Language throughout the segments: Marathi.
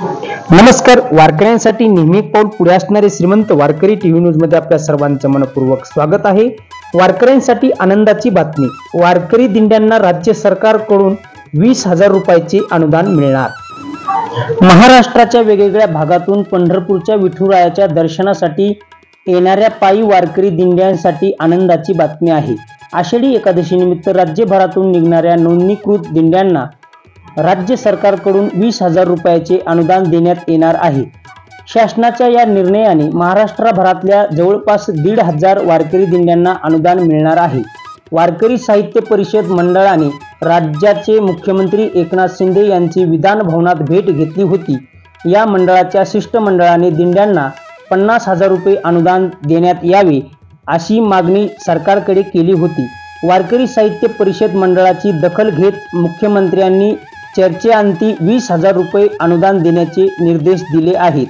नमस्कार. वारकऱ्यांसाठी नेहमी पाऊल पुढे असणारे श्रीमंत वारकरी टीव्ही न्यूज मध्ये आपल्या सर्वांचं मनपूर्वक स्वागत आहे. वारकऱ्यांसाठी आनंदाची बातमी. वारकरी दिंड्यांना राज्य सरकारकडून 20,000 रुपयाचे अनुदान मिळणार. महाराष्ट्राच्या वेगवेगळ्या भागातून पंढरपूरच्या विठुरायाच्या दर्शनासाठी येणाऱ्या पायी वारकरी दिंड्यांसाठी आनंदाची बातमी आहे. आषाढी एकादशी निमित्त राज्यभरातून निघणाऱ्या नोंदणीकृत दिंड्यांना राज्य सरकारकडून 20,000 रुपयाचे अनुदान देण्यात येणार आहे. शासनाच्या या निर्णयाने महाराष्ट्रभरातल्या जवळपास 1,500 वारकरी दिंड्यांना अनुदान मिळणार आहे. वारकरी साहित्य परिषद मंडळाने राज्याचे मुख्यमंत्री एकनाथ शिंदे यांची विधान भवनात भेट घेतली होती. या मंडळाच्या शिष्टमंडळाने दिंड्यांना 50,000 रुपये अनुदान देण्यात यावे अशी मागणी सरकारकडे केली होती. वारकरी साहित्य परिषद मंडळाची दखल घेत मुख्यमंत्र्यांनी चर्चेअंती 20,000 रुपये अनुदान देण्याचे निर्देश दिले आहेत.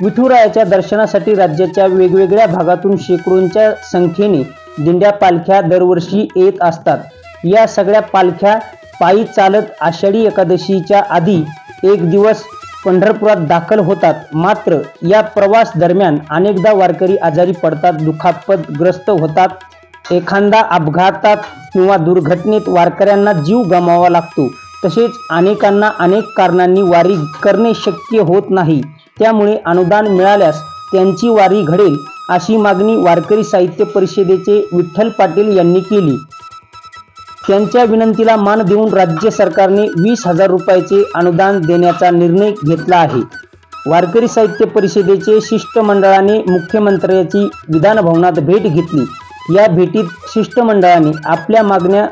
विठुरायाच्या दर्शनासाठी राज्याच्या वेगवेगळ्या भागातून शेकडोंच्या संख्येने दिंड्या पालख्या दरवर्षी येत असतात. या सगळ्या पालख्या पायी चालत आषाढी एकादशीच्या आधी एक दिवस पंढरपुरात दाखल होतात. मात्र या प्रवास दरम्यान अनेकदा वारकरी आजारी पडतात, दुखापतग्रस्त होतात. एखादा अपघातात किंवा दुर्घटनेत वारकऱ्यांना जीव गमवावा लागतो. तसेच अनेकांना अनेक कारणांनी वारी करणे शक्य होत नाही. त्यामुळे अनुदान मिळाल्यास त्यांची वारी घडेल अशी मागणी वारकरी साहित्य परिषदेचे विठ्ठल पाटील यांनी केली. त्यांच्या विनंतीला मान देऊन राज्य सरकारने 20,000 रुपयाचे अनुदान देण्याचा निर्णय घेतला आहे. वारकरी साहित्य परिषदेचे शिष्टमंडळाने मुख्यमंत्र्यांची विधान भवनात भेट घेतली. या भेटीत शिष्टमंडळाने आपल्या मागण्या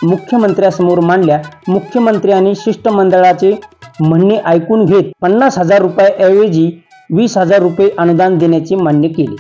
मुख्यमंत्र्यांसमोर मांडल्या. मुख्यमंत्र्यांनी शिष्टमंडळाचे म्हणणे ऐकून घेत 50,000 रुपयाऐवजी 20,000 रुपये अनुदान देण्याचे मान्य केले.